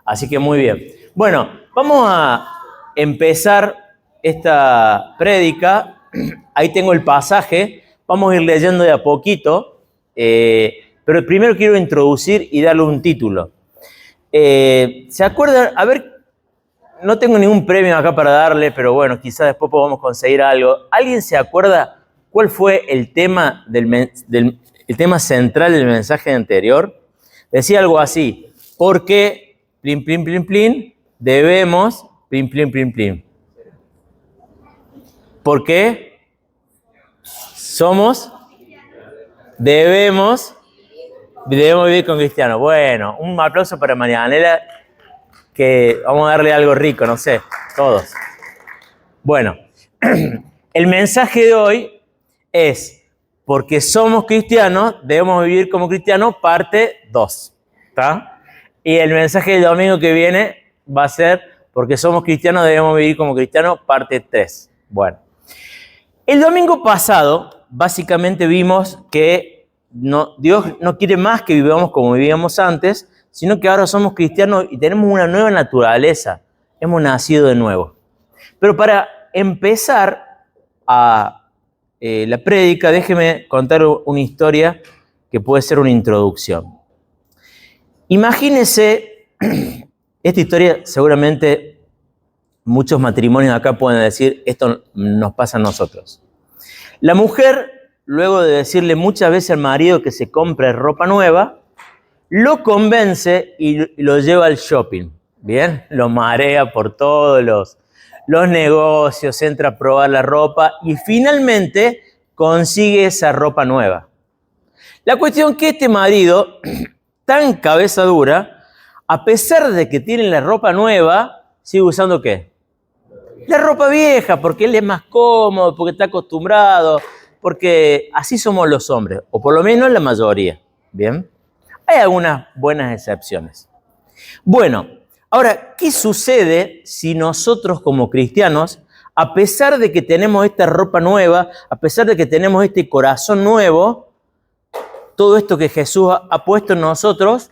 Así que muy bien. Bueno, vamos a empezar esta prédica. Ahí tengo el pasaje. Vamos a ir leyendo de a poquito. Pero primero quiero introducir y darle un título. ¿Se acuerdan? A ver, no tengo ningún premio acá para darle, pero bueno, quizás después podamos conseguir algo. ¿Alguien se acuerda cuál fue el tema, el tema central del mensaje anterior? Decía algo así: porque, plin, plin, plin, plin, debemos, plin, plin, plin, plin. ¿Por qué? Debemos vivir con cristianos. Bueno, un aplauso para Marianela, que vamos a darle algo rico, no sé, todos. Bueno, el mensaje de hoy es: porque somos cristianos, debemos vivir como cristianos, parte 2. ¿Está? Y el mensaje del domingo que viene va a ser: porque somos cristianos, debemos vivir como cristianos, parte 3. Bueno, el domingo pasado básicamente vimos que Dios no quiere más que vivamos como vivíamos antes, sino que ahora somos cristianos y tenemos una nueva naturaleza. Hemos nacido de nuevo. Pero para empezar la prédica, déjeme contar una historia que puede ser una introducción. Imagínense, esta historia seguramente muchos matrimonios acá pueden decir: esto nos pasa a nosotros. La mujer, luego de decirle muchas veces al marido que se compre ropa nueva, lo convence y lo lleva al shopping. Bien, lo marea por todos los negocios, entra a probar la ropa y finalmente consigue esa ropa nueva. La cuestión es que este marido, tan cabeza dura, a pesar de que tiene la ropa nueva, sigue usando ¿qué? La ropa vieja, porque él es más cómodo, porque está acostumbrado, porque así somos los hombres, o por lo menos la mayoría. Bien, hay algunas buenas excepciones. Bueno, ahora, ¿qué sucede si nosotros como cristianos, a pesar de que tenemos esta ropa nueva, a pesar de que tenemos este corazón nuevo, todo esto que Jesús ha puesto en nosotros,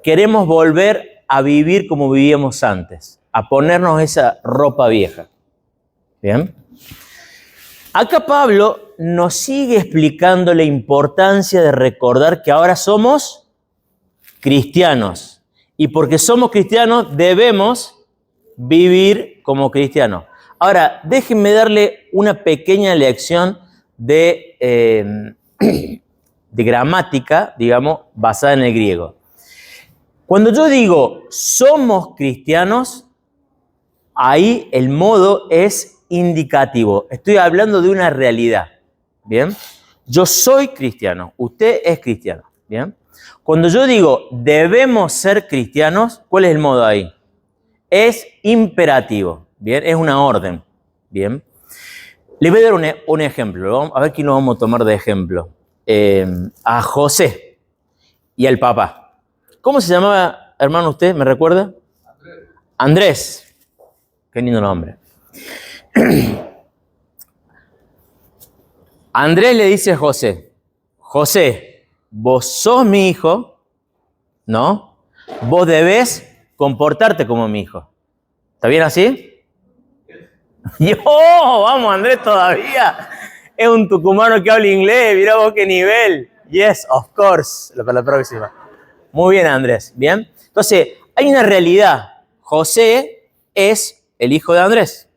queremos volver a vivir como vivíamos antes, a ponernos esa ropa vieja? Bien. Acá Pablo nos sigue explicando la importancia de recordar que ahora somos cristianos. Y porque somos cristianos, debemos vivir como cristianos. Ahora, déjenme darle una pequeña lección de gramática, digamos, basada en el griego. Cuando yo digo somos cristianos, ahí el modo es indicativo. Estoy hablando de una realidad. ¿Bien? Yo soy cristiano, usted es cristiano. ¿Bien? Cuando yo digo debemos ser cristianos, ¿cuál es el modo ahí? Es imperativo. ¿Bien? Es una orden. ¿Bien? Les voy a dar un ejemplo. A ver quién lo vamos a tomar de ejemplo. A José y al papá. ¿Cómo se llamaba, hermano, usted? ¿Me recuerda? Andrés. Qué lindo nombre. Andrés le dice a José: José, vos sos mi hijo, ¿no? Vos debés comportarte como mi hijo. ¿Está bien así? ¡Yo! Vamos, Andrés, todavía. Es un tucumano que habla inglés. Mirá vos qué nivel. Yes, of course. Para la próxima. Muy bien, Andrés. Bien. Entonces, hay una realidad. José es el hijo de Andrés.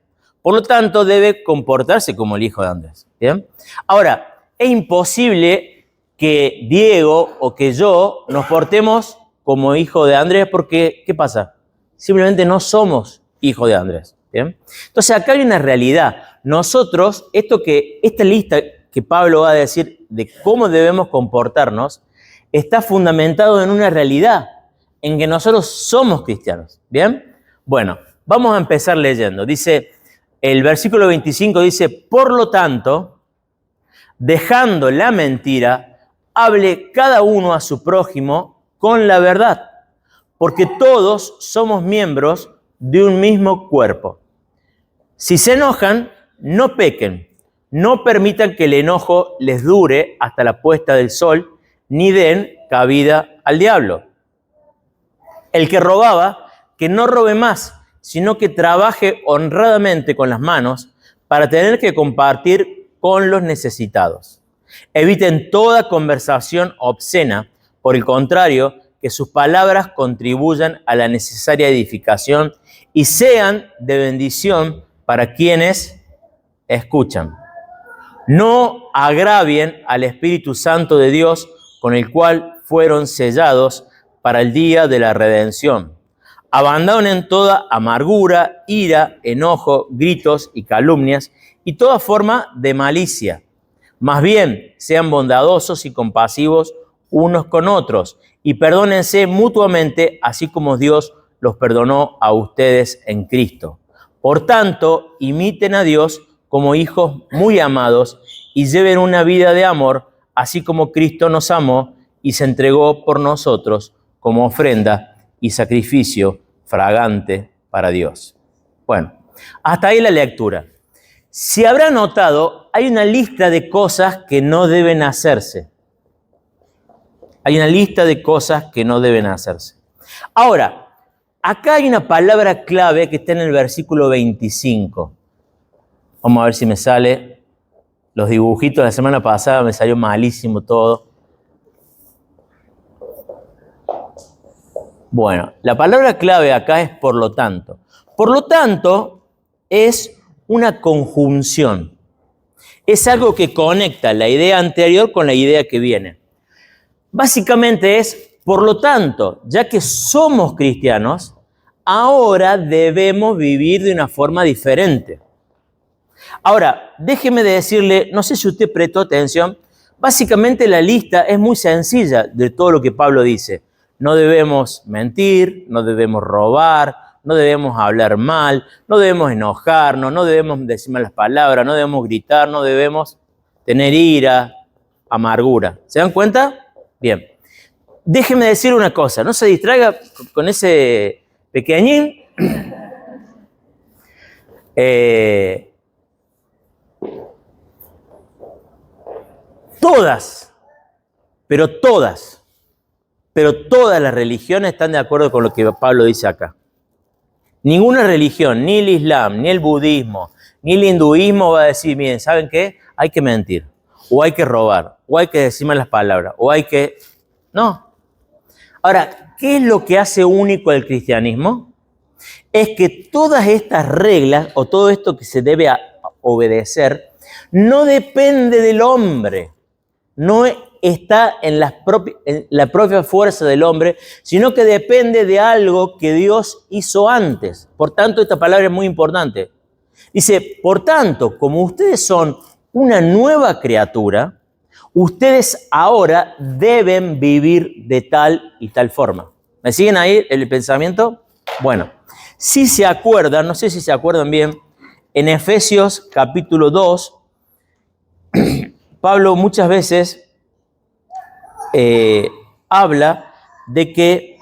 Por lo tanto, debe comportarse como el hijo de Andrés. ¿Bien? Ahora, es imposible que Diego o que yo nos portemos como hijo de Andrés porque, ¿qué pasa? Simplemente no somos hijos de Andrés. ¿Bien? Entonces, acá hay una realidad. Nosotros, esta lista que Pablo va a decir de cómo debemos comportarnos, está fundamentado en una realidad, en que nosotros somos cristianos. ¿Bien? Bueno, vamos a empezar leyendo. Dice, el versículo 25 dice: por lo tanto, dejando la mentira, hable cada uno a su prójimo con la verdad, porque todos somos miembros de un mismo cuerpo. Si se enojan, no pequen, no permitan que el enojo les dure hasta la puesta del sol, ni den cabida al diablo. El que robaba, que no robe más, sino que trabaje honradamente con las manos para tener que compartir con los necesitados. Eviten toda conversación obscena, por el contrario, que sus palabras contribuyan a la necesaria edificación y sean de bendición para quienes escuchan. No agravien al Espíritu Santo de Dios, con el cual fueron sellados para el día de la redención. Abandonen toda amargura, ira, enojo, gritos y calumnias y toda forma de malicia. Más bien, sean bondadosos y compasivos unos con otros y perdónense mutuamente, así como Dios los perdonó a ustedes en Cristo. Por tanto, imiten a Dios como hijos muy amados y lleven una vida de amor, así como Cristo nos amó y se entregó por nosotros como ofrenda y sacrificio fragante para Dios. Bueno, hasta ahí la lectura. Si habrá notado, hay una lista de cosas que no deben hacerse. Hay una lista de cosas que no deben hacerse. Ahora, acá hay una palabra clave que está en el versículo 25. Vamos a ver si me sale. Los dibujitos de la semana pasada me salió malísimo todo. Bueno, la palabra clave acá es por lo tanto. Por lo tanto, es una conjunción. Es algo que conecta la idea anterior con la idea que viene. Básicamente es, por lo tanto, ya que somos cristianos, ahora debemos vivir de una forma diferente. Ahora, déjeme de decirle, no sé si usted prestó atención, básicamente la lista es muy sencilla de todo lo que Pablo dice. No debemos mentir, no debemos robar, no debemos hablar mal, no debemos enojarnos, no debemos decir malas palabras, no debemos gritar, no debemos tener ira, amargura. ¿Se dan cuenta? Bien. Déjeme decir una cosa, no se distraiga con ese pequeñín. Todas las religiones están de acuerdo con lo que Pablo dice acá. Ninguna religión, ni el Islam, ni el budismo, ni el hinduismo va a decir, miren, ¿saben qué? Hay que mentir, o hay que robar, o hay que decir malas palabras, o hay que... No. Ahora, ¿qué es lo que hace único al cristianismo? Es que todas estas reglas, o todo esto que se debe obedecer, no depende del hombre. No está en la propia fuerza del hombre, sino que depende de algo que Dios hizo antes. Por tanto, esta palabra es muy importante. Dice, por tanto, como ustedes son una nueva criatura, ustedes ahora deben vivir de tal y tal forma. ¿Me siguen ahí el pensamiento? Bueno, si se acuerdan, no sé si se acuerdan bien, en Efesios capítulo 2, Pablo muchas veces habla de que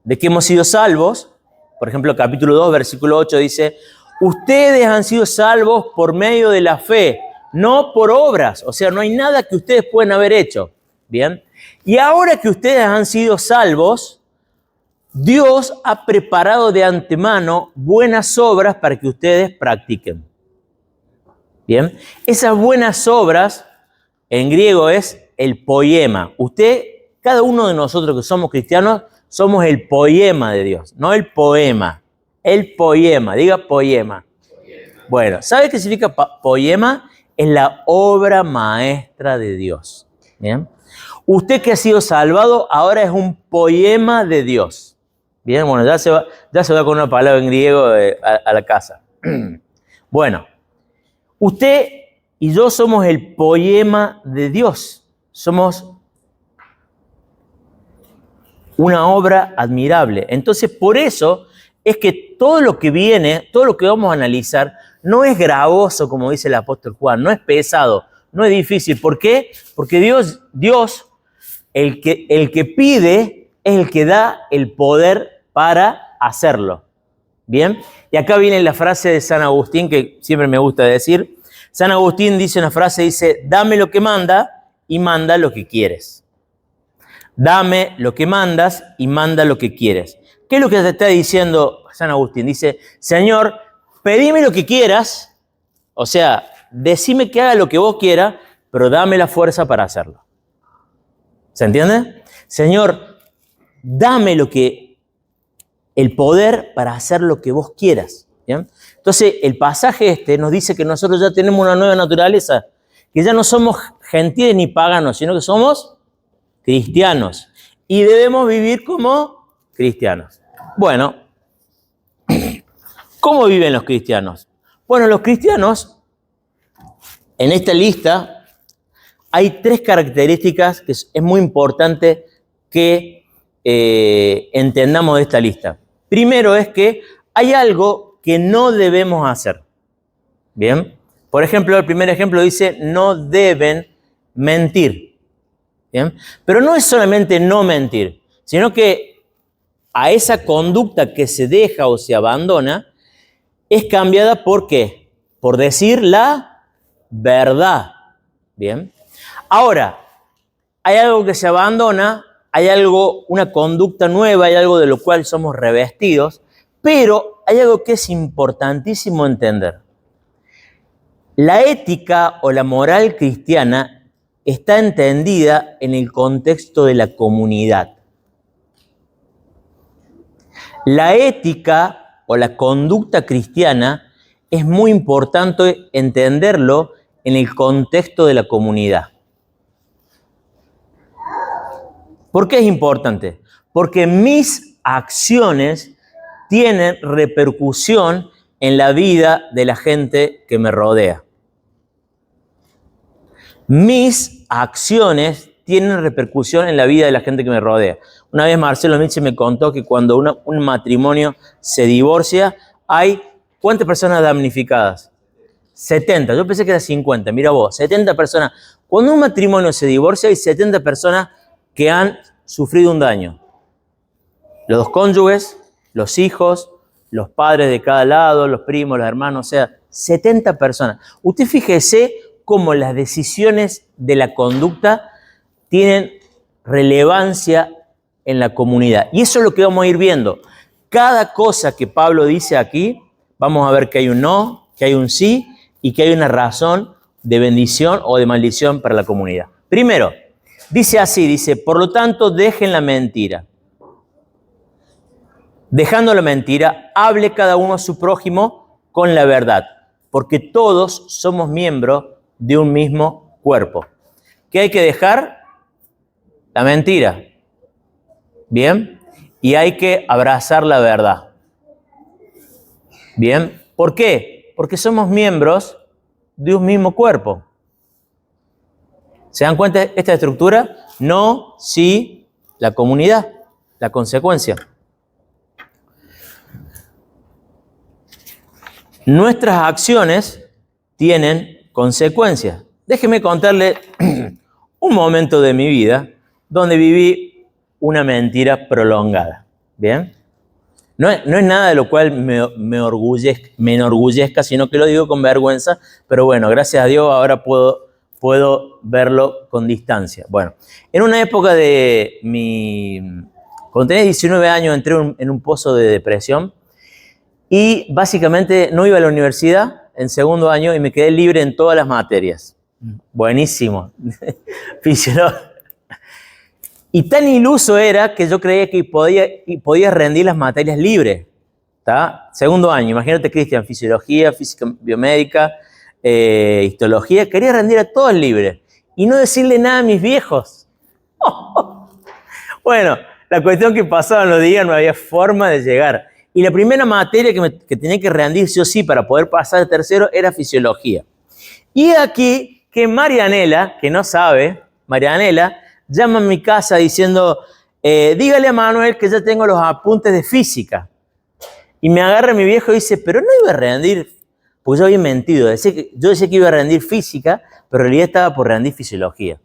hemos sido salvos. Por ejemplo, capítulo 2, versículo 8 dice, ustedes han sido salvos por medio de la fe, no por obras. O sea, no hay nada que ustedes puedan haber hecho. Bien. Y ahora que ustedes han sido salvos, Dios ha preparado de antemano buenas obras para que ustedes practiquen. Bien, esas buenas obras en griego es el poema. Cada uno de nosotros que somos cristianos, somos el poema de Dios, no el poema. El poema, diga poema. Bueno, ¿sabe qué significa poema? Es la obra maestra de Dios. Bien, usted que ha sido salvado ahora es un poema de Dios. Bien, bueno, ya se va con una palabra en griego a la casa. Bueno. Usted y yo somos el poema de Dios. Somos una obra admirable. Entonces, por eso es que todo lo que viene, todo lo que vamos a analizar, no es gravoso, como dice el apóstol Juan, no es pesado, no es difícil. ¿Por qué? Porque Dios, el que pide, es el que da el poder para hacerlo. ¿Bien? Y acá viene la frase de San Agustín, que siempre me gusta decir. San Agustín dice una frase, dice, dame lo que manda y manda lo que quieres. Dame lo que mandas y manda lo que quieres. ¿Qué es lo que te está diciendo San Agustín? Dice, Señor, pedime lo que quieras, o sea, decime que haga lo que vos quieras, pero dame la fuerza para hacerlo. ¿Se entiende? Señor, dame el poder para hacer lo que vos quieras. ¿Bien? Entonces, el pasaje este nos dice que nosotros ya tenemos una nueva naturaleza, que ya no somos gentiles ni paganos, sino que somos cristianos. Y debemos vivir como cristianos. Bueno, ¿cómo viven los cristianos? Bueno, los cristianos, en esta lista, hay 3 características que es muy importante que entendamos de esta lista. Primero es que hay algo que no debemos hacer. Bien, por ejemplo, el primer ejemplo dice, no deben mentir. Bien, pero no es solamente no mentir, sino que a esa conducta que se deja o se abandona es cambiada ¿por qué? Por decir la verdad. Bien, ahora, hay algo que se abandona, hay algo, una conducta nueva, hay algo de lo cual somos revestidos, pero hay algo que es importantísimo entender. La ética o la moral cristiana está entendida en el contexto de la comunidad. La ética o la conducta cristiana es muy importante entenderlo en el contexto de la comunidad. ¿Por qué es importante? Porque mis acciones tienen repercusión en la vida de la gente que me rodea. Mis acciones tienen repercusión en la vida de la gente que me rodea. Una vez Marcelo Mitchell me contó que cuando un matrimonio se divorcia, hay ¿cuántas personas damnificadas? 70. Yo pensé que era 50. Mira vos, 70 personas. Cuando un matrimonio se divorcia, hay 70 personas que han sufrido un daño. Los 2 cónyuges, los hijos, los padres de cada lado, los primos, los hermanos, o sea, 70 personas. Usted fíjese cómo las decisiones de la conducta tienen relevancia en la comunidad. Y eso es lo que vamos a ir viendo. Cada cosa que Pablo dice aquí, vamos a ver que hay un no, que hay un sí y que hay una razón de bendición o de maldición para la comunidad. Primero, dice así, dice, por lo tanto, dejen la mentira. Dejando la mentira, hable cada uno a su prójimo con la verdad, porque todos somos miembros de un mismo cuerpo. ¿Qué hay que dejar? La mentira. Bien. Y hay que abrazar la verdad. Bien. ¿Por qué? Porque somos miembros de un mismo cuerpo. ¿Se dan cuenta de esta estructura? No, sí, la comunidad, la consecuencia. Nuestras acciones tienen consecuencias. Déjeme contarle un momento de mi vida donde viví una mentira prolongada. ¿Bien? No es nada de lo cual me enorgullezca, sino que lo digo con vergüenza, pero bueno, gracias a Dios ahora puedo verlo con distancia. Bueno, en una época cuando tenía 19 años entré en un pozo de depresión y básicamente no iba a la universidad en segundo año y me quedé libre en todas las materias. Buenísimo. Y tan iluso era que yo creía que podía rendir las materias libres. ¿Tá? Segundo año, imagínate, Cristian, fisiología, física biomédica, histología, quería rendir a todos libres y no decirle nada a mis viejos. Bueno, la cuestión que pasaban los días no había forma de llegar. Y la primera materia que tenía que rendir sí o sí para poder pasar al tercero era fisiología. Y aquí que Marianela, que no sabe, Marianela llama a mi casa diciendo, dígale a Manuel que ya tengo los apuntes de física. Y me agarra mi viejo y dice, pero no iba a rendir, porque yo había mentido. Yo decía que iba a rendir física, pero en realidad estaba por rendir fisiología.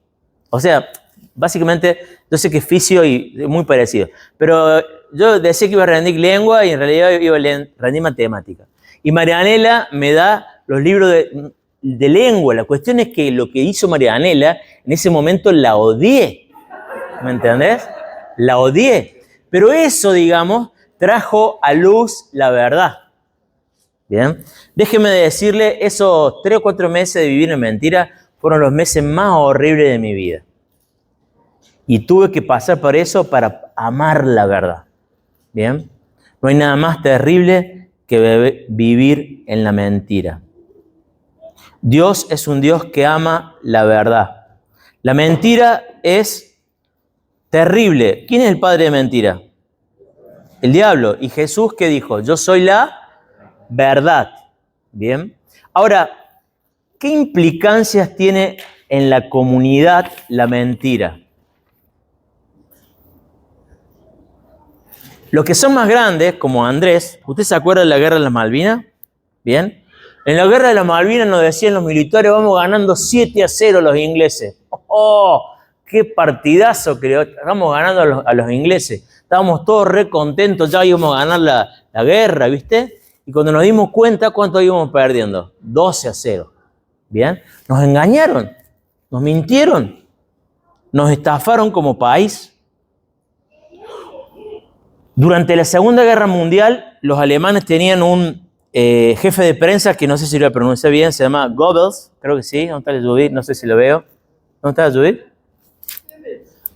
O sea, básicamente, yo sé que fisio y muy parecido. Pero yo decía que iba a rendir lengua y en realidad iba a rendir matemática. Y Marianela me da los libros de lengua. La cuestión es que lo que hizo Marianela, en ese momento la odié. ¿Me entendés? La odié. Pero eso, digamos, trajo a luz la verdad. Bien, déjeme decirle, esos 3 o 4 meses de vivir en mentira fueron los meses más horribles de mi vida. Y tuve que pasar por eso para amar la verdad. Bien, no hay nada más terrible que vivir en la mentira. Dios es un Dios que ama la verdad. La mentira es terrible. ¿Quién es el padre de mentira? El diablo. ¿Y Jesús qué dijo? Yo soy la verdad. Bien. Ahora, ¿qué implicancias tiene en la comunidad la mentira? Los que son más grandes, como Andrés, ¿usted se acuerda de la guerra de las Malvinas? Bien. En la guerra de las Malvinas nos decían los militares, vamos ganando 7-0 los ingleses. ¡Oh! ¡Qué partidazo! Que estamos ganando a los ingleses. Estábamos todos re contentos, ya íbamos a ganar la guerra, ¿viste? Y cuando nos dimos cuenta, ¿cuánto íbamos perdiendo? 12-0. ¿Bien? Nos engañaron, nos mintieron, nos estafaron como país. Durante la Segunda Guerra Mundial, los alemanes tenían un jefe de prensa que no sé si lo pronuncié bien, se llama Goebbels, creo que sí. ¿Dónde está el Judith? No sé si lo veo. ¿Dónde está el Judith?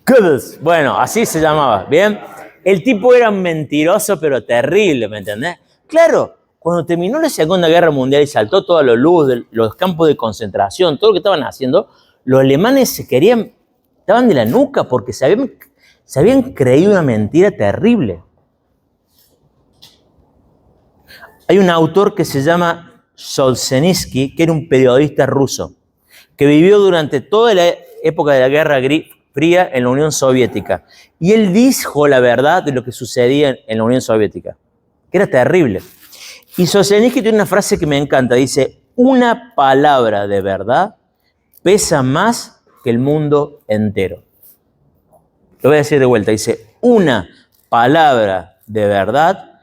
Goebbels. Bueno, así se llamaba, ¿bien? El tipo era un mentiroso, pero terrible, ¿me entendés? Claro, cuando terminó la Segunda Guerra Mundial y saltó toda la luz de los campos de concentración, todo lo que estaban haciendo, los alemanes estaban de la nuca porque se habían creído una mentira terrible. Hay un autor que se llama Solzhenitsyn, que era un periodista ruso, que vivió durante toda la época de la Guerra Fría en la Unión Soviética. Y él dijo la verdad de lo que sucedía en la Unión Soviética, que era terrible. Y Solzhenitsyn tiene una frase que me encanta, dice, una palabra de verdad pesa más que el mundo entero. Lo voy a decir de vuelta, dice, una palabra de verdad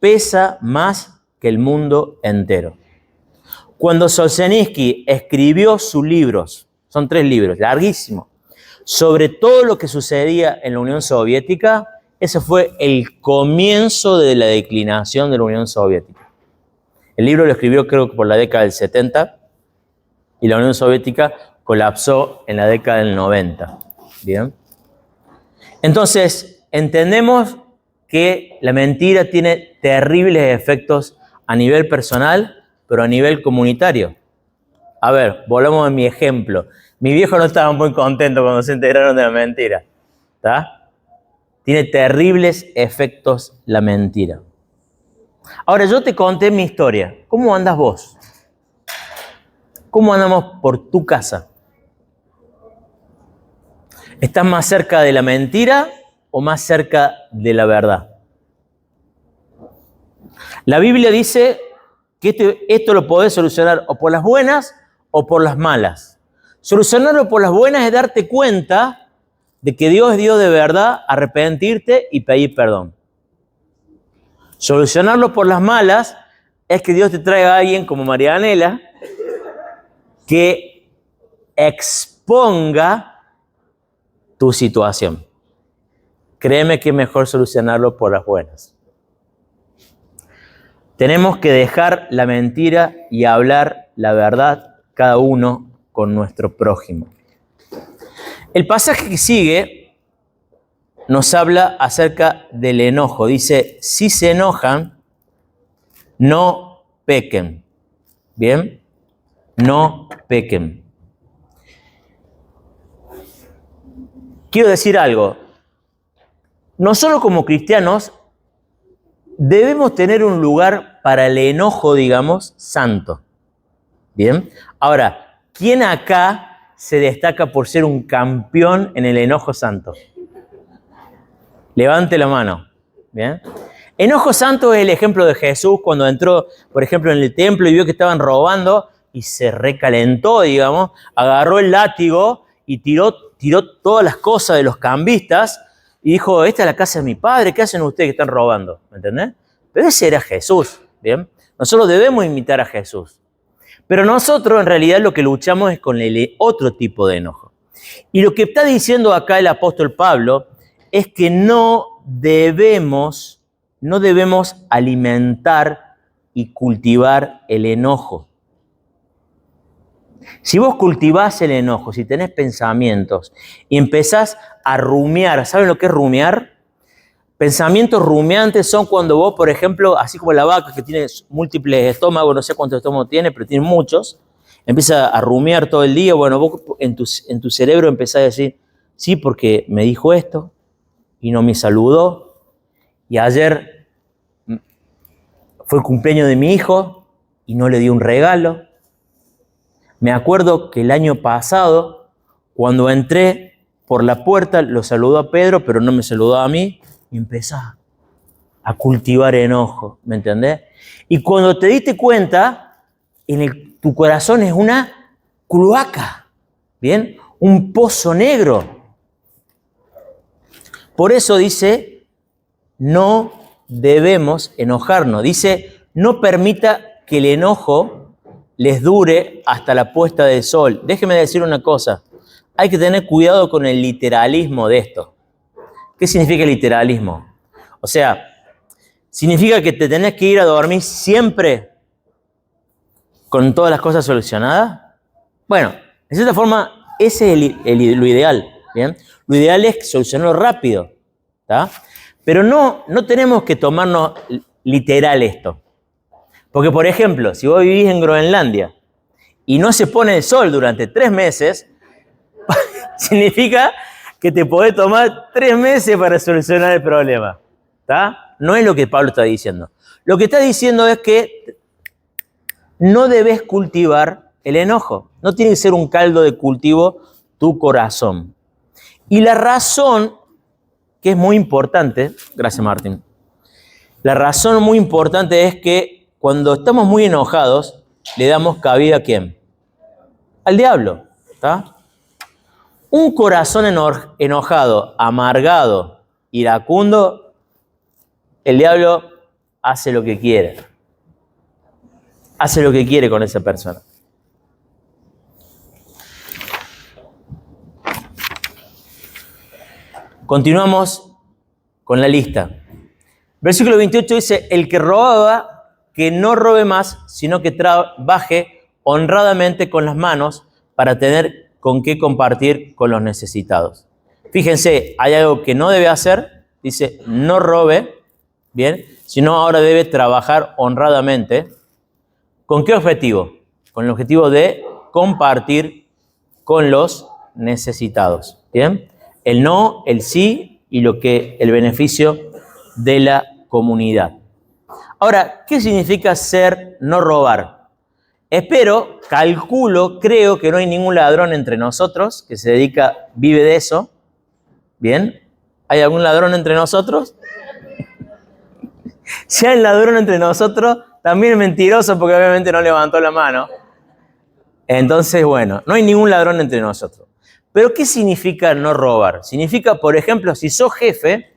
pesa más que el mundo entero. Cuando Solzhenitsyn escribió sus libros, son 3 libros, larguísimos, sobre todo lo que sucedía en la Unión Soviética, ese fue el comienzo de la declinación de la Unión Soviética. El libro lo escribió creo que por la década del 70 y la Unión Soviética colapsó en la década del 90. ¿Bien? Entonces, entendemos que la mentira tiene terribles efectos a nivel personal, pero a nivel comunitario. A ver, volvamos a mi ejemplo. Mi viejo no estaba muy contento cuando se enteraron de la mentira. ¿Está? Tiene terribles efectos la mentira. Ahora, yo te conté mi historia. ¿Cómo andas vos? ¿Cómo andamos por tu casa? ¿Estás más cerca de la mentira o más cerca de la verdad? La Biblia dice que esto lo podés solucionar o por las buenas o por las malas. Solucionarlo por las buenas es darte cuenta de que Dios es Dios de verdad, arrepentirte y pedir perdón. Solucionarlo por las malas es que Dios te traiga a alguien como Marianela que exponga tu situación. Créeme que es mejor solucionarlo por las buenas. Tenemos que dejar la mentira y hablar la verdad cada uno con nuestro prójimo. El pasaje que sigue nos habla acerca del enojo. Dice, si se enojan, no pequen. ¿Bien? No pequen. Quiero decir algo. Nosotros como cristianos debemos tener un lugar para el enojo, digamos, santo. ¿Bien? Ahora, ¿quién acá se destaca por ser un campeón en el enojo santo? Levante la mano. ¿Bien? Enojo santo es el ejemplo de Jesús cuando entró, por ejemplo, en el templo y vio que estaban robando y se recalentó, digamos, agarró el látigo y tiró todas las cosas de los cambistas y dijo, esta es la casa de mi padre, ¿qué hacen ustedes que están robando? ¿Me entendés? Pero ese era Jesús, ¿bien? Nosotros debemos imitar a Jesús. Pero nosotros en realidad lo que luchamos es con el otro tipo de enojo. Y lo que está diciendo acá el apóstol Pablo es que no debemos no debemos alimentar y cultivar el enojo. Si vos cultivás el enojo, si tenés pensamientos y empezás a rumiar, ¿saben lo que es rumiar? Pensamientos rumiantes son cuando vos, por ejemplo, así como la vaca que tiene múltiples estómagos, no sé cuántos estómagos tiene, pero tiene muchos, empieza a rumiar todo el día. Bueno, vos en tu cerebro empezás a decir, sí, porque me dijo esto y no me saludó, y ayer fue el cumpleaños de mi hijo y no le di un regalo. Me acuerdo que el año pasado, cuando entré por la puerta, lo saludó a Pedro, pero no me saludó a mí, y empezás a cultivar enojo, ¿me entendés? Y cuando te diste cuenta, tu corazón es una cloaca, ¿bien? Un pozo negro. Por eso dice, no debemos enojarnos. Dice, no permita que el enojo les dure hasta la puesta del sol. Déjeme decir una cosa, hay que tener cuidado con el literalismo de esto. ¿Qué significa el literalismo? O sea, ¿significa que te tenés que ir a dormir siempre con todas las cosas solucionadas? Bueno, de cierta forma, ese es lo ideal, ¿bien? Lo ideal es solucionarlo rápido, ¿tá? Pero no tenemos que tomarnos literal esto. Porque, por ejemplo, si vos vivís en Groenlandia y no se pone el sol durante 3 meses, significa que te podés tomar 3 meses para solucionar el problema, ¿tá? No es lo que Pablo está diciendo. Lo que está diciendo es que no debes cultivar el enojo. No tiene que ser un caldo de cultivo tu corazón. Y la razón, que es muy importante, gracias Martín, la razón muy importante es que cuando estamos muy enojados, le damos cabida ¿a quién? Al diablo, ¿tá? Un corazón enojado, amargado, iracundo, el diablo hace lo que quiere. Hace lo que quiere con esa persona. Continuamos con la lista. Versículo 28 dice, el que robaba, que no robe más, sino que trabaje honradamente con las manos para tener con qué compartir con los necesitados. Fíjense, hay algo que no debe hacer, dice, no robe, bien, sino ahora debe trabajar honradamente. ¿Con qué objetivo? Con el objetivo de compartir con los necesitados, ¿bien? El no, el sí y el beneficio de la comunidad. Ahora, ¿qué significa no robar? Creo que no hay ningún ladrón entre nosotros que vive de eso. ¿Bien? ¿Hay algún ladrón entre nosotros? Si hay ladrón entre nosotros, también es mentiroso porque obviamente no levantó la mano. Entonces, bueno, no hay ningún ladrón entre nosotros. Pero ¿qué significa no robar? Significa, por ejemplo, si sos jefe,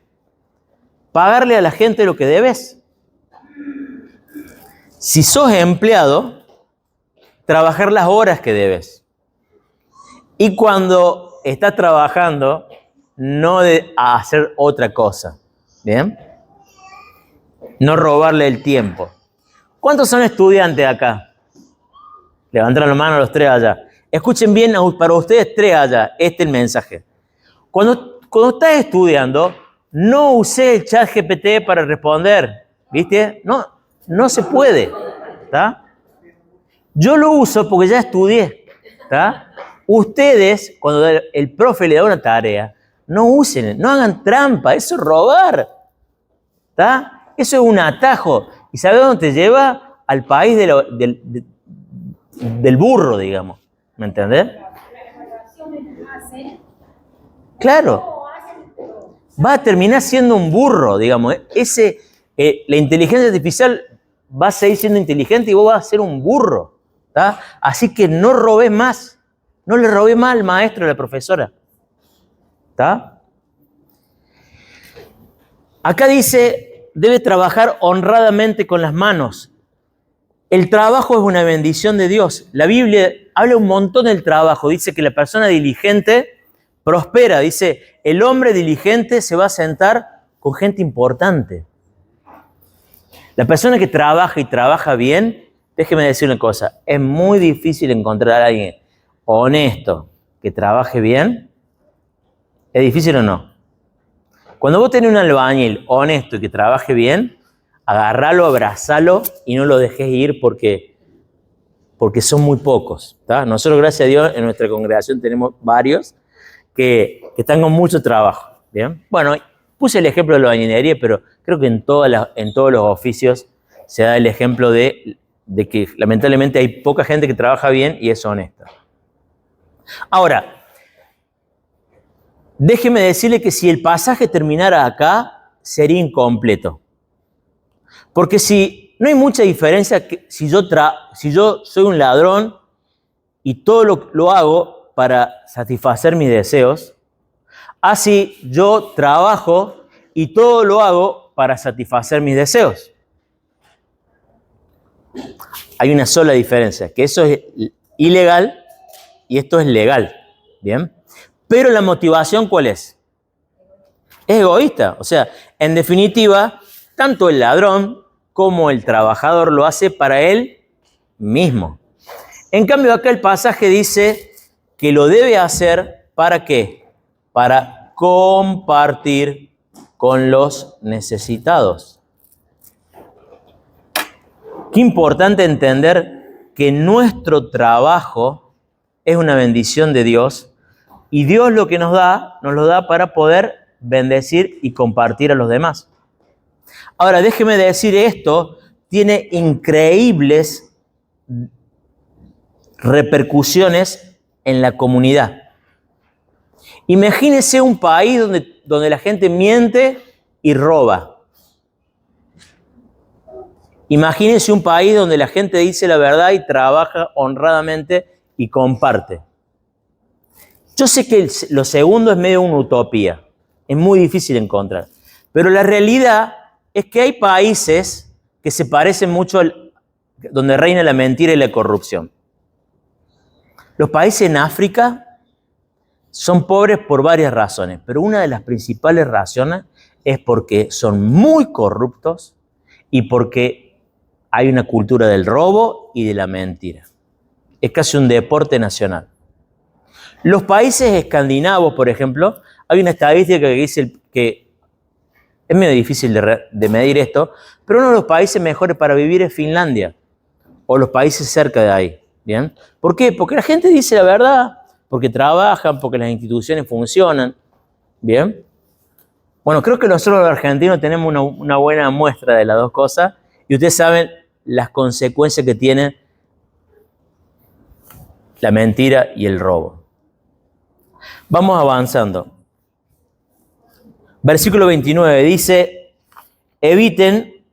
pagarle a la gente lo que debes. Si sos empleado, trabajar las horas que debes. Y cuando estás trabajando, no a hacer otra cosa. ¿Bien? No robarle el tiempo. ¿Cuántos son estudiantes acá? Levanten la mano los 3 allá. Escuchen bien, para ustedes 3 allá, este es el mensaje. Cuando estás estudiando, no usé el chat GPT para responder. ¿Viste? No se puede. ¿Tá? Yo lo uso porque ya estudié. ¿Tá? Ustedes, cuando el profe le da una tarea, no usen, no hagan trampa, eso es robar. ¿Tá? Eso es un atajo. ¿Y sabes dónde te lleva? Al país del burro, digamos. ¿Me entendés? Claro. Va a terminar siendo un burro, digamos. La inteligencia artificial va a seguir siendo inteligente y vos vas a ser un burro. ¿Tá? Así que no robés más. No le robé más al maestro o a la profesora. ¿Tá? Acá dice, debe trabajar honradamente con las manos. El trabajo es una bendición de Dios. La Biblia habla un montón del trabajo. Dice que la persona diligente prospera. Dice, el hombre diligente se va a sentar con gente importante. La persona que trabaja y trabaja bien, déjeme decir una cosa, es muy difícil encontrar a alguien honesto que trabaje bien. ¿Es difícil o no? Cuando vos tenés un albañil honesto y que trabaje bien, agarralo, abrazalo y no lo dejes ir porque son muy pocos. ¿Tá? Nosotros, gracias a Dios, en nuestra congregación tenemos varios que están con mucho trabajo. ¿Bien? Bueno, puse el ejemplo de la albañilería, pero creo que en todos los oficios se da el ejemplo de que lamentablemente hay poca gente que trabaja bien y es honesta. Ahora, déjeme decirle que si el pasaje terminara acá, sería incompleto. Porque si no hay mucha diferencia que si yo soy un ladrón y todo lo hago para satisfacer mis deseos, así yo trabajo y todo lo hago para satisfacer mis deseos. Hay una sola diferencia, que eso es ilegal y esto es legal. ¿Bien? Pero la motivación, ¿cuál es? Es egoísta. O sea, en definitiva, tanto el ladrón como el trabajador lo hace para él mismo. En cambio, acá el pasaje dice que lo debe hacer ¿para qué? Para compartir con los necesitados. Qué importante entender que nuestro trabajo es una bendición de Dios. Y Dios lo que nos lo da para poder bendecir y compartir a los demás. Ahora, déjeme decir esto, tiene increíbles repercusiones en la comunidad. Imagínese un país donde la gente miente y roba. Imagínese un país donde la gente dice la verdad y trabaja honradamente y comparte. Yo sé que lo segundo es medio una utopía, es muy difícil encontrar, pero la realidad es que hay países que se parecen mucho donde reina la mentira y la corrupción. Los países en África son pobres por varias razones, pero una de las principales razones es porque son muy corruptos y porque hay una cultura del robo y de la mentira. Es casi un deporte nacional. Los países escandinavos, por ejemplo, hay una estadística que dice que es medio difícil de medir esto, pero uno de los países mejores para vivir es Finlandia o los países cerca de ahí. ¿Bien? ¿Por qué? Porque la gente dice la verdad, porque trabajan, porque las instituciones funcionan. ¿Bien? Bueno, creo que nosotros los argentinos tenemos una buena muestra de las dos cosas y ustedes saben las consecuencias que tiene la mentira y el robo. Vamos avanzando. Versículo 29 dice, eviten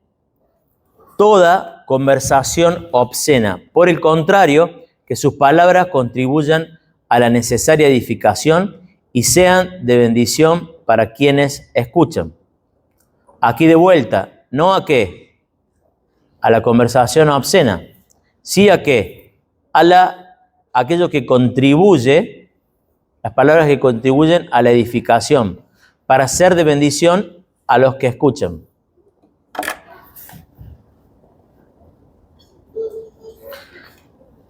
toda conversación obscena. Por el contrario, que sus palabras contribuyan a la necesaria edificación y sean de bendición para quienes escuchan. Aquí de vuelta, ¿no a qué? A la conversación obscena. Sí a qué? Aquello que contribuye, las palabras que contribuyen a la edificación, para ser de bendición a los que escuchan.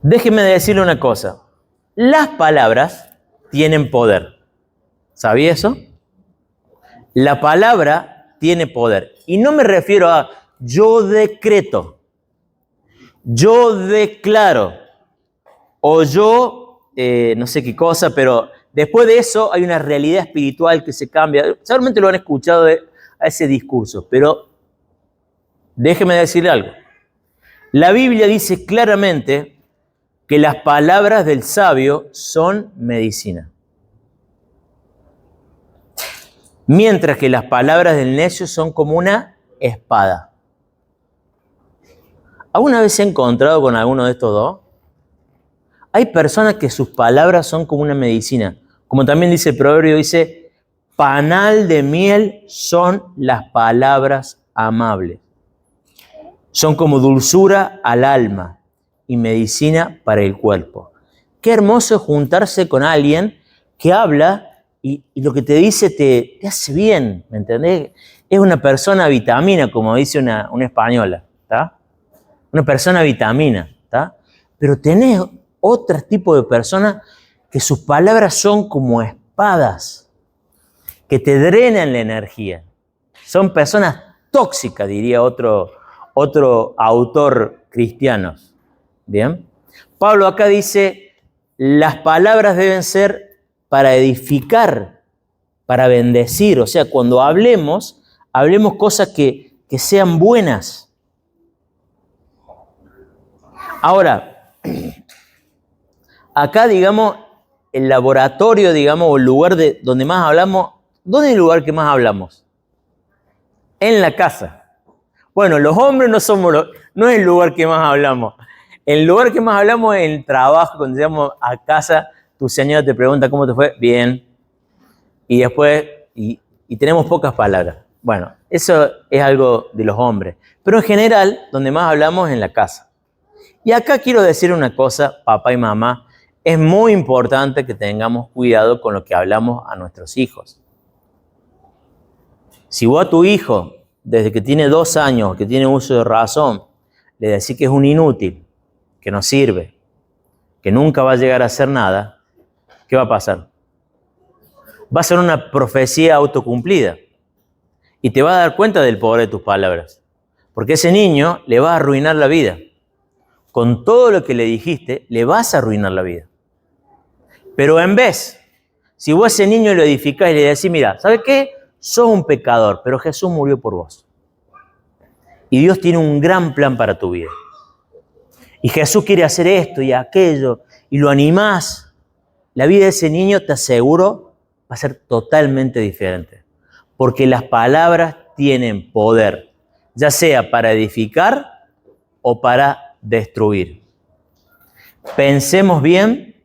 Déjeme decirle una cosa. Las palabras tienen poder. ¿Sabía eso? La palabra tiene poder. Y no me refiero a yo decreto, yo declaro, o yo no sé qué cosa, pero después de eso hay una realidad espiritual que se cambia. Seguramente lo han escuchado a ese discurso, pero déjeme decirle algo. La Biblia dice claramente que las palabras del sabio son medicina, mientras que las palabras del necio son como una espada. ¿Alguna vez se ha encontrado con alguno de estos dos? Hay personas que sus palabras son como una medicina. Como también dice el proverbio, dice, panal de miel son las palabras amables. Son como dulzura al alma y medicina para el cuerpo. Qué hermoso es juntarse con alguien que habla y lo que te dice te hace bien, ¿me entendés? Es una persona vitamina, como dice una española, ¿está? Una persona vitamina, ¿está? Pero tenés otro tipo de personas que sus palabras son como espadas, que te drenan la energía. Son personas tóxicas, diría otro autor cristiano. ¿Bien? Pablo acá dice, las palabras deben ser para edificar, para bendecir. O sea, cuando hablemos cosas que sean buenas. Ahora, acá, digamos, el laboratorio, digamos, o el lugar donde más hablamos, ¿dónde es el lugar que más hablamos? En la casa. Bueno, los hombres no es el lugar que más hablamos. El lugar que más hablamos es el trabajo. Cuando llegamos a casa, tu señora te pregunta cómo te fue. Bien. Y después, y tenemos pocas palabras. Bueno, eso es algo de los hombres. Pero en general, donde más hablamos es en la casa. Y acá quiero decir una cosa, papá y mamá. Es muy importante que tengamos cuidado con lo que hablamos a nuestros hijos. Si vos a tu hijo, desde que tiene 2 años, que tiene uso de razón, le decís que es un inútil, que no sirve, que nunca va a llegar a hacer nada, ¿qué va a pasar? Va a ser una profecía autocumplida y te va a dar cuenta del poder de tus palabras, porque ese niño le va a arruinar la vida. Con todo lo que le dijiste, le vas a arruinar la vida. Pero en vez, si vos a ese niño lo edificás y le decís, mira, ¿sabes qué? Sos un pecador, pero Jesús murió por vos. Y Dios tiene un gran plan para tu vida. Y Jesús quiere hacer esto y aquello, y lo animás. La vida de ese niño, te aseguro, va a ser totalmente diferente. Porque las palabras tienen poder, ya sea para edificar o para destruir. Pensemos bien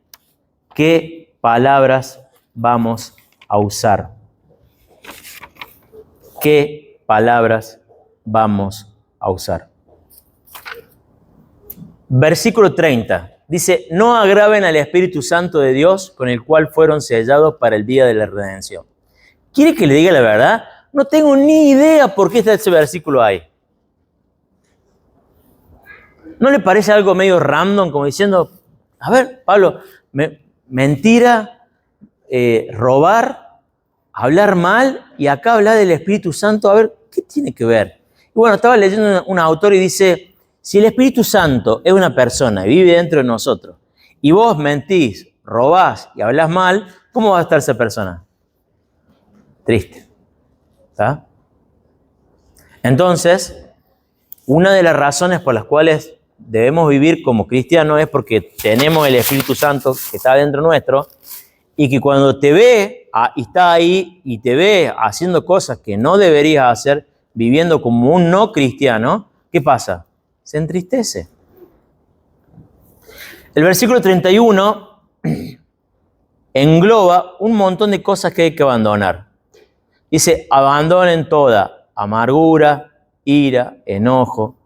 qué palabras vamos a usar. ¿Qué palabras vamos a usar? Versículo 30. Dice, no agraven al Espíritu Santo de Dios con el cual fueron sellados para el día de la redención. ¿Quiere que le diga la verdad? No tengo ni idea por qué está ese versículo ahí. ¿No le parece algo medio random, como diciendo, a ver, Pablo, mentira, robar, hablar mal, y acá hablar del Espíritu Santo, a ver, ¿qué tiene que ver? Y bueno, estaba leyendo un autor y dice, si el Espíritu Santo es una persona y vive dentro de nosotros, y vos mentís, robás y hablás mal, ¿cómo va a estar esa persona? Triste. ¿Está? Entonces, una de las razones por las cuales debemos vivir como cristianos es porque tenemos el Espíritu Santo que está dentro nuestro, y que cuando te ve y está ahí y te ve haciendo cosas que no deberías hacer, viviendo como un no cristiano, ¿qué pasa? Se entristece. El versículo 31 engloba un montón de cosas que hay que abandonar. Dice, abandonen toda amargura, ira, enojo,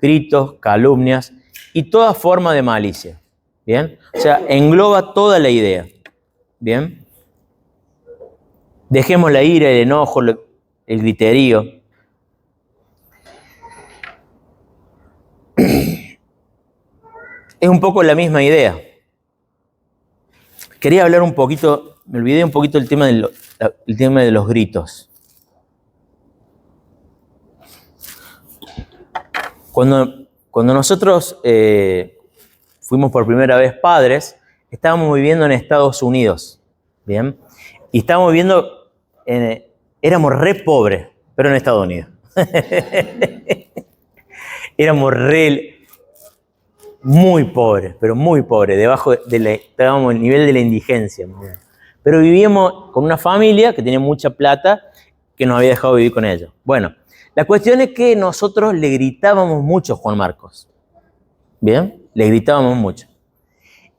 gritos, calumnias y toda forma de malicia. ¿Bien? O sea, engloba toda la idea. ¿Bien? Dejemos la ira, el enojo, el griterío. Es un poco la misma idea. Quería hablar un poquito, me olvidé un poquito del tema de los gritos. Cuando nosotros fuimos por primera vez padres, estábamos viviendo en Estados Unidos, ¿bien? Y estábamos viviendo, éramos re pobres, pero en Estados Unidos. Éramos muy pobres, pero muy pobres, debajo estábamos el nivel de la indigencia. Pero vivíamos con una familia que tenía mucha plata, que nos había dejado vivir con ellos. Bueno, la cuestión es que nosotros le gritábamos mucho a Juan Marcos. ¿Bien? Le gritábamos mucho.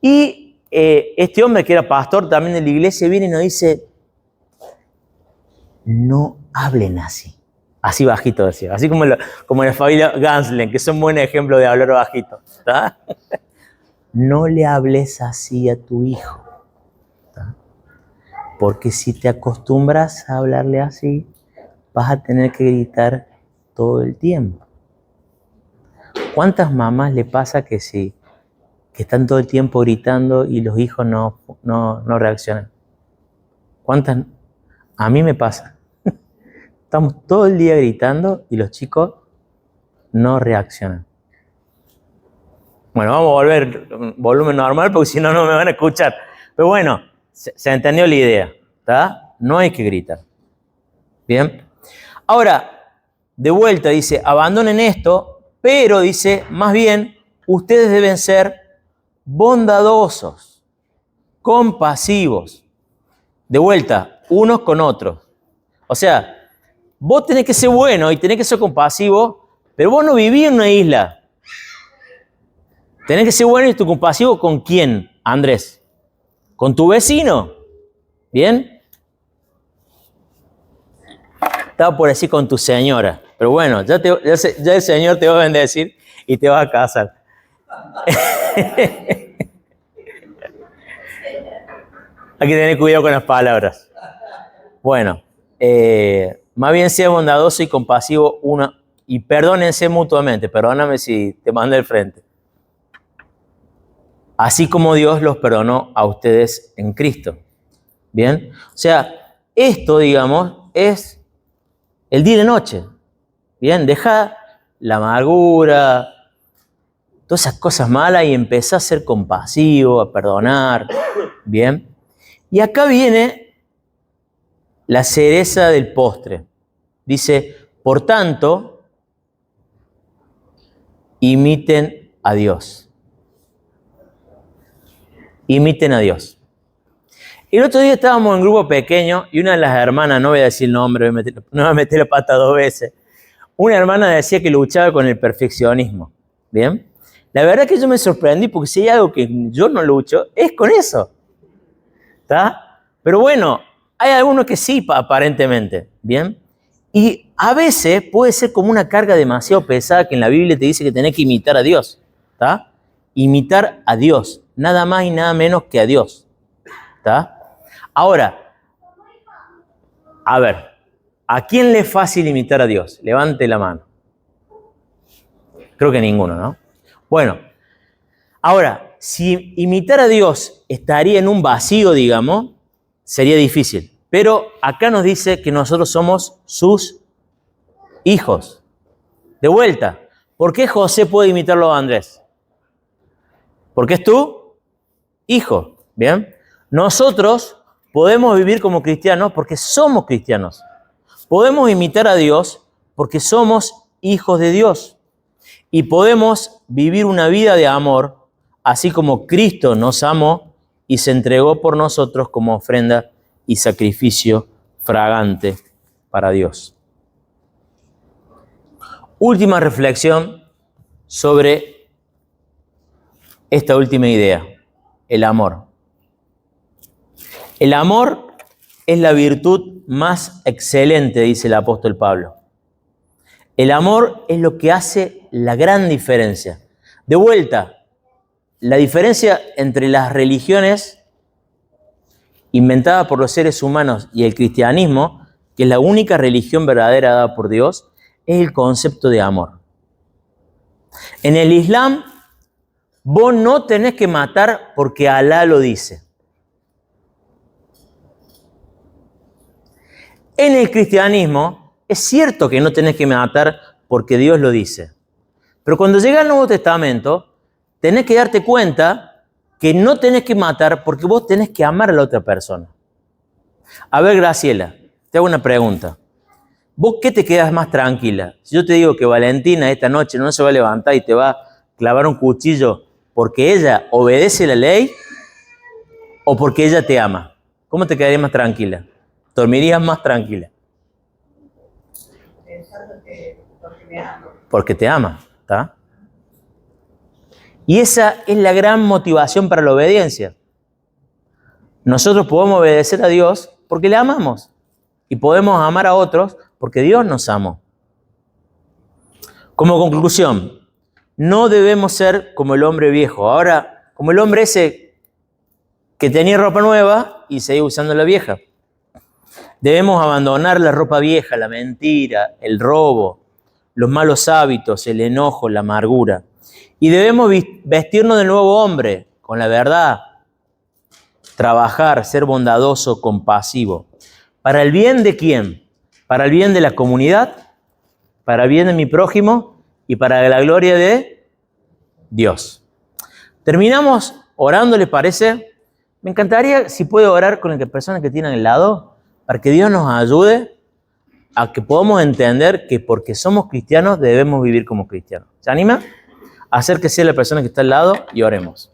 Y este hombre que era pastor también de la iglesia viene y nos dice, no hablen así. Así bajito decía, así como la familia Ganslen, que son buenos ejemplos de hablar bajito. ¿Está? No le hables así a tu hijo. ¿Está? Porque si te acostumbras a hablarle así, vas a tener que gritar todo el tiempo. ¿Cuántas mamás le pasa que sí, que están todo el tiempo gritando y los hijos no reaccionan? ¿Cuántas? A mí me pasa. Estamos todo el día gritando y los chicos no reaccionan. Bueno, vamos a volver volumen normal porque si no, no me van a escuchar. Pero bueno, se entendió la idea, ¿está? No hay que gritar. Bien. Ahora, de vuelta dice, abandonen esto, pero dice, más bien, ustedes deben ser bondadosos, compasivos. De vuelta, unos con otros. O sea, vos tenés que ser bueno y tenés que ser compasivo, pero vos no vivís en una isla. Tenés que ser bueno y tu compasivo ¿con quién, Andrés? ¿Con tu vecino? ¿Bien? Estaba por decir con tu señora, pero bueno, ya el Señor te va a bendecir y te va a casar. Hay que tener cuidado con las palabras. Bueno, más bien sea bondadoso y compasivo y perdónense mutuamente. Perdóname si te mandé al frente. Así como Dios los perdonó a ustedes en Cristo. ¿Bien? O sea, esto, digamos, es el día y la noche. ¿Bien? Deja la amargura, todas esas cosas malas y empezá a ser compasivo, a perdonar. ¿Bien? Y acá viene la cereza del postre. Dice, por tanto, imiten a Dios. Imiten a Dios. El otro día estábamos en un grupo pequeño y una de las hermanas, no voy a decir el nombre, no voy a meter la pata 2 veces, una hermana decía que luchaba con el perfeccionismo. ¿Bien? La verdad es que yo me sorprendí porque si hay algo que yo no lucho, es con eso. ¿Está? Pero bueno, hay algunos que sí, aparentemente. ¿Bien? Y a veces puede ser como una carga demasiado pesada que en la Biblia te dice que tenés que imitar a Dios. ¿Está? Imitar a Dios. Nada más y nada menos que a Dios. ¿Está? Ahora, a ver, ¿a quién le es fácil imitar a Dios? Levante la mano. Creo que ninguno, ¿no? Bueno, ahora, si imitar a Dios estaría en un vacío, digamos, sería difícil. Pero acá nos dice que nosotros somos sus hijos. De vuelta, ¿por qué José puede imitarlo a Andrés? Porque es tu hijo, ¿bien? Nosotros podemos vivir como cristianos porque somos cristianos. Podemos imitar a Dios porque somos hijos de Dios. Y podemos vivir una vida de amor, así como Cristo nos amó y se entregó por nosotros como ofrenda y sacrificio fragante para Dios. Última reflexión sobre esta última idea, el amor. El amor es la virtud más excelente, dice el apóstol Pablo. El amor es lo que hace la gran diferencia. De vuelta, la diferencia entre las religiones inventadas por los seres humanos y el cristianismo, que es la única religión verdadera dada por Dios, es el concepto de amor. En el Islam, vos no tenés que matar porque Alá lo dice. En el cristianismo, es cierto que no tenés que matar porque Dios lo dice. Pero cuando llega el Nuevo Testamento, tenés que darte cuenta que no tenés que matar porque vos tenés que amar a la otra persona. A ver, Graciela, te hago una pregunta. ¿Vos qué te quedas más tranquila? Si yo te digo que Valentina esta noche no se va a levantar y te va a clavar un cuchillo porque ella obedece la ley o porque ella te ama, ¿cómo te quedarías más tranquila? ¿Dormirías más tranquila? Pensando que porque me ama. Porque te ama, ¿está? Y esa es la gran motivación para la obediencia. Nosotros podemos obedecer a Dios porque le amamos. Y podemos amar a otros porque Dios nos amó. Como conclusión, no debemos ser como el hombre viejo. Ahora, como el hombre ese que tenía ropa nueva y seguía usando la vieja. Debemos abandonar la ropa vieja, la mentira, el robo, los malos hábitos, el enojo, la amargura. Y debemos vestirnos del nuevo hombre, con la verdad, trabajar, ser bondadoso, compasivo. ¿Para el bien de quién? Para el bien de la comunidad, para el bien de mi prójimo y para la gloria de Dios. Terminamos orando, ¿les parece? Me encantaría si puede orar con la persona que tiene al lado para que Dios nos ayude a que podamos entender que porque somos cristianos debemos vivir como cristianos. ¿Se anima? Acérquese a la persona que está al lado y oremos.